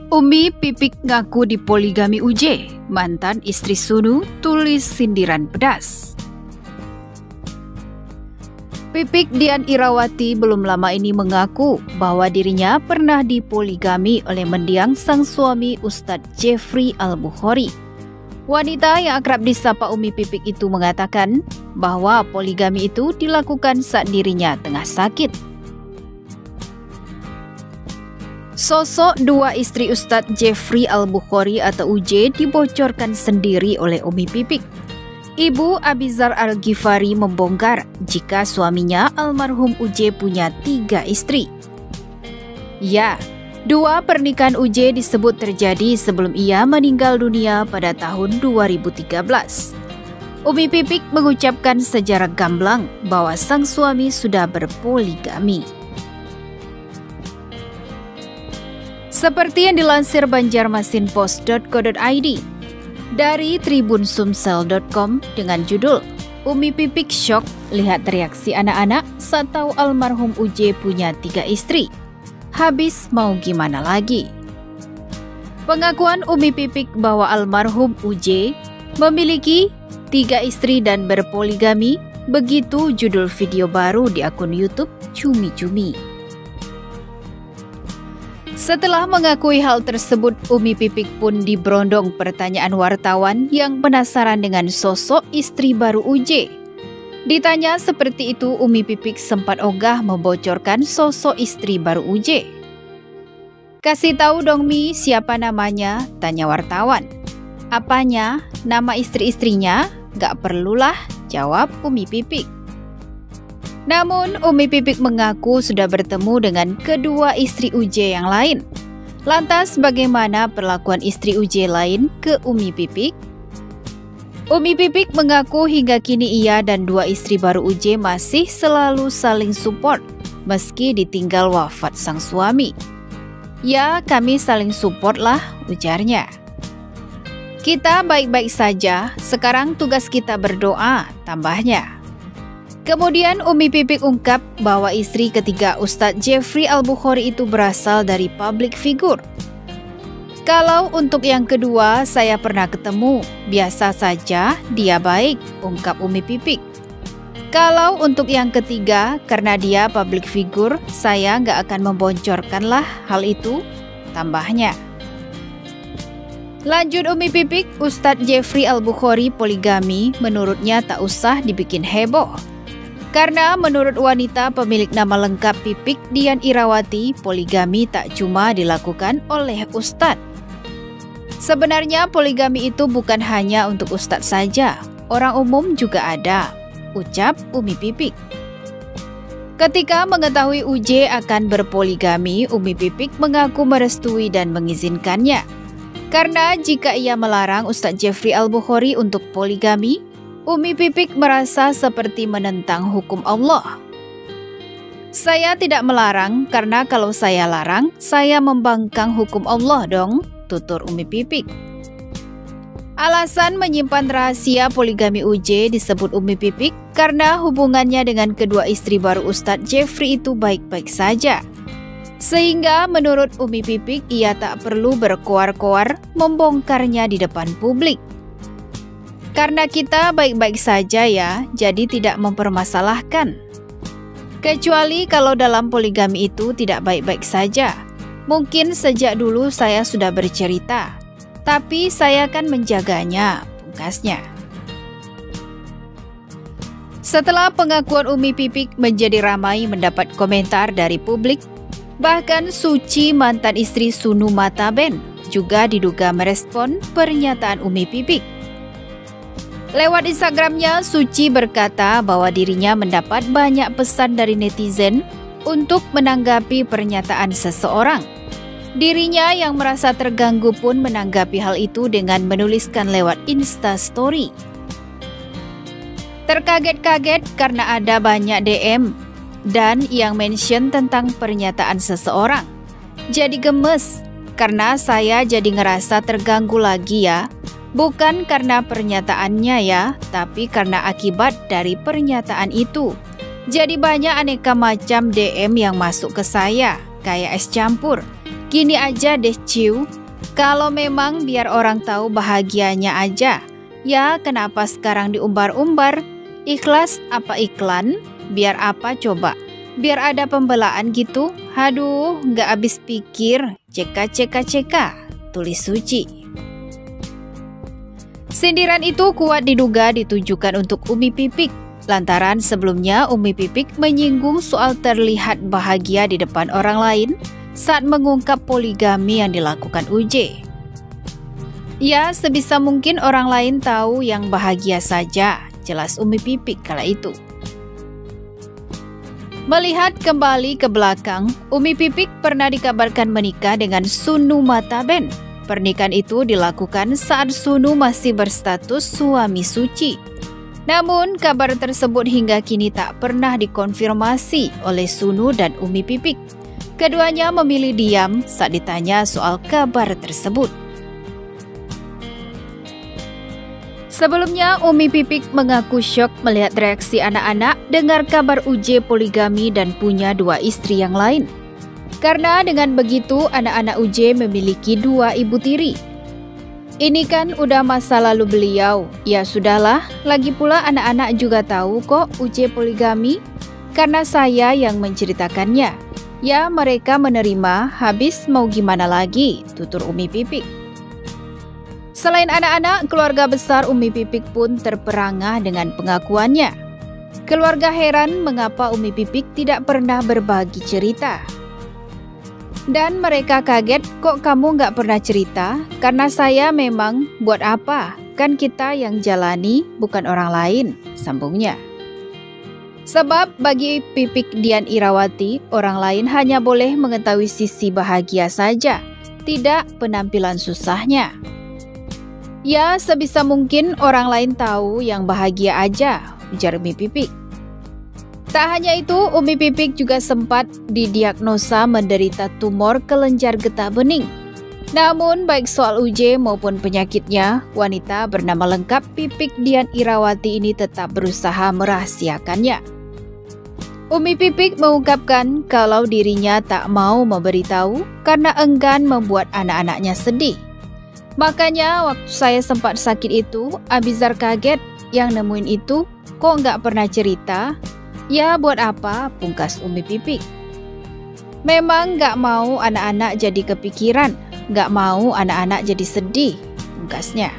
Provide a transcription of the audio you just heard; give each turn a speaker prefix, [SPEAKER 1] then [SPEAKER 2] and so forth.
[SPEAKER 1] Umi Pipik ngaku dipoligami UJ, mantan istri Sunu tulis sindiran pedas. Pipik Dian Irawati belum lama ini mengaku bahwa dirinya pernah dipoligami oleh mendiang sang suami Ustadz Jeffrey Al-Bukhari. Wanita yang akrab disapa Umi Pipik itu mengatakan bahwa poligami itu dilakukan saat dirinya tengah sakit. Sosok dua istri Ustadz Jeffrey Al-Bukhari atau UJ dibocorkan sendiri oleh Umi Pipik. Ibu Abizar Al-Ghifari membongkar jika suaminya almarhum UJ punya 3 istri. Ya, 2 pernikahan UJ disebut terjadi sebelum ia meninggal dunia pada tahun 2013. Umi Pipik mengucapkan secara gamblang bahwa sang suami sudah berpoligami. Seperti yang dilansir banjarmasinpost.co.id dari tribunsumsel.com dengan judul Umi Pipik Syok lihat reaksi anak-anak saat tahu almarhum UJ punya 3 istri. Habis mau gimana lagi? Pengakuan Umi Pipik bahwa almarhum UJ memiliki 3 istri dan berpoligami, begitu judul video baru di akun YouTube Cumi Cumi. Setelah mengakui hal tersebut, Umi Pipik pun diberondong pertanyaan wartawan yang penasaran dengan sosok istri baru UJ. Ditanya seperti itu, Umi Pipik sempat ogah membocorkan sosok istri baru UJ. "Kasih tahu dong Mi, siapa namanya?" tanya wartawan. "Apanya? Nama istri-istrinya? Gak perlulah," jawab Umi Pipik. Namun, Umi Pipik mengaku sudah bertemu dengan kedua istri UJ yang lain. Lantas, bagaimana perlakuan istri UJ lain ke Umi Pipik? Umi Pipik mengaku hingga kini ia dan 2 istri baru UJ masih selalu saling support, meski ditinggal wafat sang suami. "Ya, kami saling support lah," ujarnya. "Kita baik-baik saja, sekarang tugas kita berdoa," tambahnya. Kemudian Umi Pipik ungkap bahwa istri ketiga Ustadz Jeffrey Al-Bukhari itu berasal dari public figure. "Kalau untuk yang kedua saya pernah ketemu, biasa saja, dia baik," ungkap Umi Pipik. "Kalau untuk yang ketiga, karena dia public figure, saya nggak akan membocorkanlah hal itu," tambahnya. Lanjut Umi Pipik, Ustadz Jeffrey Al-Bukhari poligami menurutnya tak usah dibikin heboh. Karena menurut wanita pemilik nama lengkap Pipik Dian Irawati, poligami tak cuma dilakukan oleh Ustadz. Sebenarnya poligami itu bukan hanya untuk Ustadz saja, orang umum juga ada, ucap Umi Pipik. Ketika mengetahui UJ akan berpoligami, Umi Pipik mengaku merestui dan mengizinkannya. Karena jika ia melarang Ustadz Jeffrey Al-Bukhari untuk poligami, Umi Pipik merasa seperti menentang hukum Allah. "Saya tidak melarang karena kalau saya larang, saya membangkang hukum Allah dong," tutur Umi Pipik. Alasan menyimpan rahasia poligami UJ disebut Umi Pipik karena hubungannya dengan kedua istri baru Ustadz Jeffrey itu baik-baik saja. Sehingga menurut Umi Pipik ia tak perlu berkoar-koar membongkarnya di depan publik. "Karena kita baik-baik saja ya, jadi tidak mempermasalahkan. Kecuali kalau dalam poligami itu tidak baik-baik saja. Mungkin sejak dulu saya sudah bercerita, tapi saya akan menjaganya," pungkasnya. Setelah pengakuan Umi Pipik menjadi ramai mendapat komentar dari publik, bahkan Suci mantan istri Sunu Mataben juga diduga merespon pernyataan Umi Pipik. Lewat Instagramnya, Suci berkata bahwa dirinya mendapat banyak pesan dari netizen untuk menanggapi pernyataan seseorang. Dirinya yang merasa terganggu pun menanggapi hal itu dengan menuliskan lewat Instastory. "Terkaget-kaget karena ada banyak DM dan yang mention tentang pernyataan seseorang. Jadi gemes karena saya jadi ngerasa terganggu lagi ya. Bukan karena pernyataannya ya, tapi karena akibat dari pernyataan itu. Jadi banyak aneka macam DM yang masuk ke saya, kayak es campur. Gini aja deh Ciu, kalau memang biar orang tahu bahagianya aja, ya kenapa sekarang diumbar-umbar? Ikhlas apa iklan? Biar apa coba? Biar ada pembelaan gitu? Haduh, nggak habis pikir. CK, tulis Suci. Sindiran itu kuat diduga ditujukan untuk Umi Pipik, lantaran sebelumnya Umi Pipik menyinggung soal terlihat bahagia di depan orang lain saat mengungkap poligami yang dilakukan UJ. Ya, sebisa mungkin orang lain tahu yang bahagia saja, jelas Umi Pipik kala itu. Melihat kembali ke belakang, Umi Pipik pernah dikabarkan menikah dengan Sunu Mataben. Pernikahan itu dilakukan saat Sunu masih berstatus suami Suci. Namun, kabar tersebut hingga kini tak pernah dikonfirmasi oleh Sunu dan Umi Pipik. Keduanya memilih diam saat ditanya soal kabar tersebut. Sebelumnya, Umi Pipik mengaku syok melihat reaksi anak-anak dengar kabar UJ poligami dan punya 2 istri yang lain. Karena dengan begitu, anak-anak UJ memiliki 2 ibu tiri. Ini kan udah masa lalu beliau. Ya sudahlah, lagi pula anak-anak juga tahu kok UJ poligami. Karena saya yang menceritakannya. Ya mereka menerima, habis mau gimana lagi, tutur Umi Pipik. Selain anak-anak, keluarga besar Umi Pipik pun terperangah dengan pengakuannya. Keluarga heran mengapa Umi Pipik tidak pernah berbagi cerita. Dan mereka kaget, kok kamu nggak pernah cerita? Karena saya memang buat apa? Kan kita yang jalani, bukan orang lain, sambungnya. Sebab bagi Pipik Dian Irawati, orang lain hanya boleh mengetahui sisi bahagia saja, tidak penampilan susahnya. Ya, sebisa mungkin orang lain tahu yang bahagia aja, ujar Umi Pipik. Tak hanya itu, Umi Pipik juga sempat didiagnosa menderita tumor kelenjar getah bening. Namun, baik soal UJ maupun penyakitnya, wanita bernama lengkap Pipik Dian Irawati ini tetap berusaha merahasiakannya. Umi Pipik mengungkapkan kalau dirinya tak mau memberitahu karena enggan membuat anak-anaknya sedih. Makanya waktu saya sempat sakit itu, Abizar kaget yang nemuin itu, kok nggak pernah cerita? Ya buat apa, pungkas Umi Pipik. Memang nggak mau anak-anak jadi kepikiran, nggak mau anak-anak jadi sedih, pungkasnya.